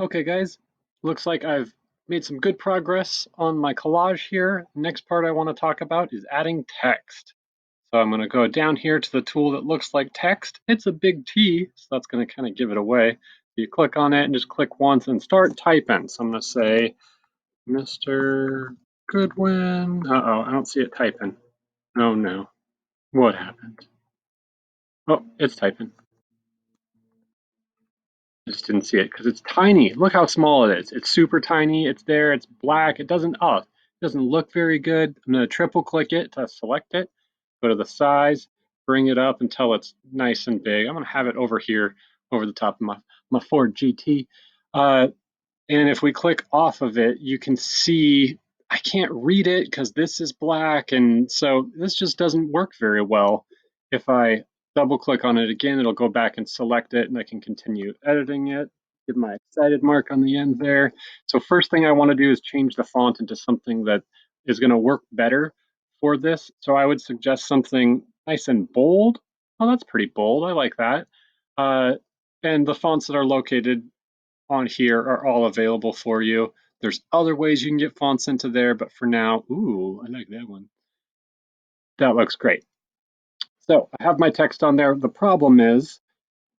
Okay, guys, looks like I've made some good progress on my collage here. Next part I want to talk about is adding text. So I'm going to go down here to the tool that looks like text. It's a big T, so that's going to kind of give it away. You click on it and just click once and start typing. So I'm going to say, Mr. Goodwin. Uh-oh, I don't see it typing. Oh no, what happened? Oh, it's typing. I just didn't see it because it's tiny. Look how small it is. It's super tiny. It's there. It's black. It doesn't look very good. I'm going to triple click it to select it. Go to the size, bring it up until it's nice and big. I'm going to have it over here, over the top of my Ford GT. And if we click off of it, you can see I can't read it because this is black. And so this just doesn't work very well. If I double click on it again, it'll go back and select it and I can continue editing it. Give my excited mark on the end there. So first thing I want to do is change the font into something that is going to work better for this. So I would suggest something nice and bold. Oh, that's pretty bold. I like that. Uh, and the fonts that are located on here are all available for you. There's other ways you can get fonts into there, but for now, ooh, I like that one. That looks great. So I have my text on there. The problem is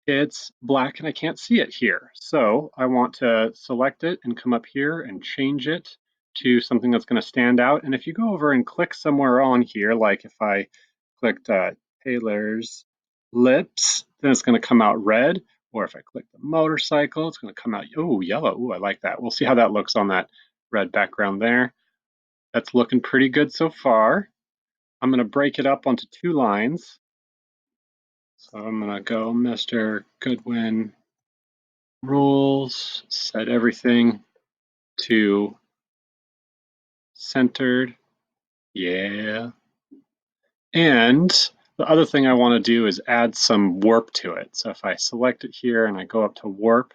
it's black and I can't see it here. So I want to select it and come up here and change it to something that's going to stand out. And if you go over and click somewhere on here, like if I clicked Taylor's lips, then it's going to come out red. Or if I click the motorcycle, it's going to come out, oh, yellow. Oh, I like that. We'll see how that looks on that red background there. That's looking pretty good so far. I'm going to break it up onto two lines. So I'm going to go Mr. Goodwin rules, set everything to centered. Yeah. And the other thing I want to do is add some warp to it. So if I select it here and I go up to warp,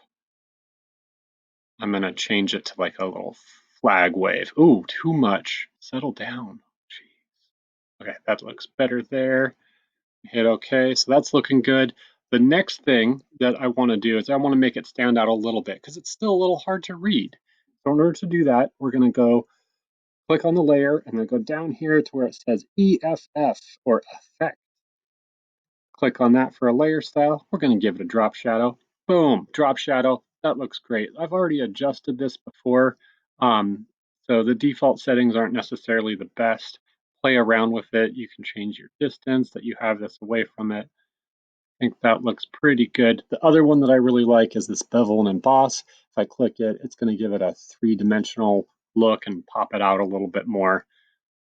I'm going to change it to like a little flag wave. Ooh, too much. Settle down. Jeez. Okay, that looks better there. Hit OK. So that's looking good. The next thing that I want to do is I want to make it stand out a little bit because it's still a little hard to read. So in order to do that, we're going to go click on the layer and then go down here to where it says EFF or effect. Click on that for a layer style. We're going to give it a drop shadow. Boom, drop shadow. That looks great. I've already adjusted this before, so the default settings aren't necessarily the best. Play around with it. You can change your distance that you have this away from it. I think that looks pretty good. The other one that I really like is this bevel and emboss. If I click it, it's going to give it a three-dimensional look and pop it out a little bit more.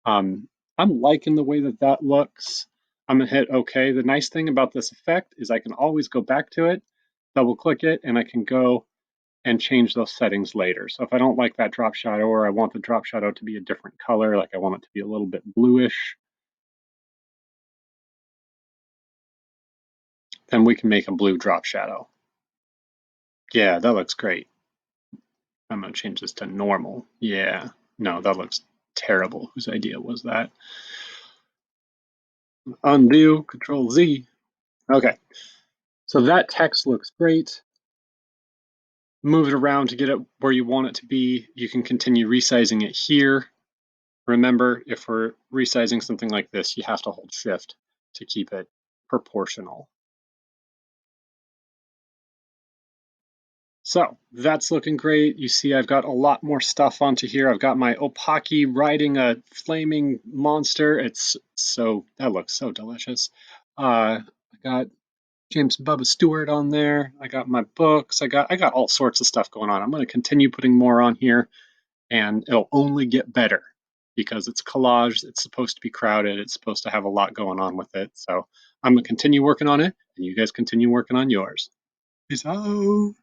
I'm liking the way that that looks. I'm gonna hit OK. The nice thing about this effect is I can always go back to it, double click it, and I can go and change those settings later. So if I don't like that drop shadow or I want the drop shadow to be a different color, like I want it to be a little bit bluish, then we can make a blue drop shadow. Yeah, that looks great. I'm gonna change this to normal. Yeah, no, that looks terrible. Whose idea was that? Undo, Control Z. Okay, so that text looks great. Move it around to get it where you want it to be. You can continue resizing it here. Remember, if we're resizing something like this, you have to hold shift to keep it proportional. So that's looking great. You see I've got a lot more stuff onto here. I've got my Opaki riding a flaming monster. That looks so delicious. I got James Bubba Stewart on there. I got my books. I got all sorts of stuff going on. I'm going to continue putting more on here, and it'll only get better because it's collage. It's supposed to be crowded. It's supposed to have a lot going on with it. So I'm going to continue working on it, and you guys continue working on yours. Peace out.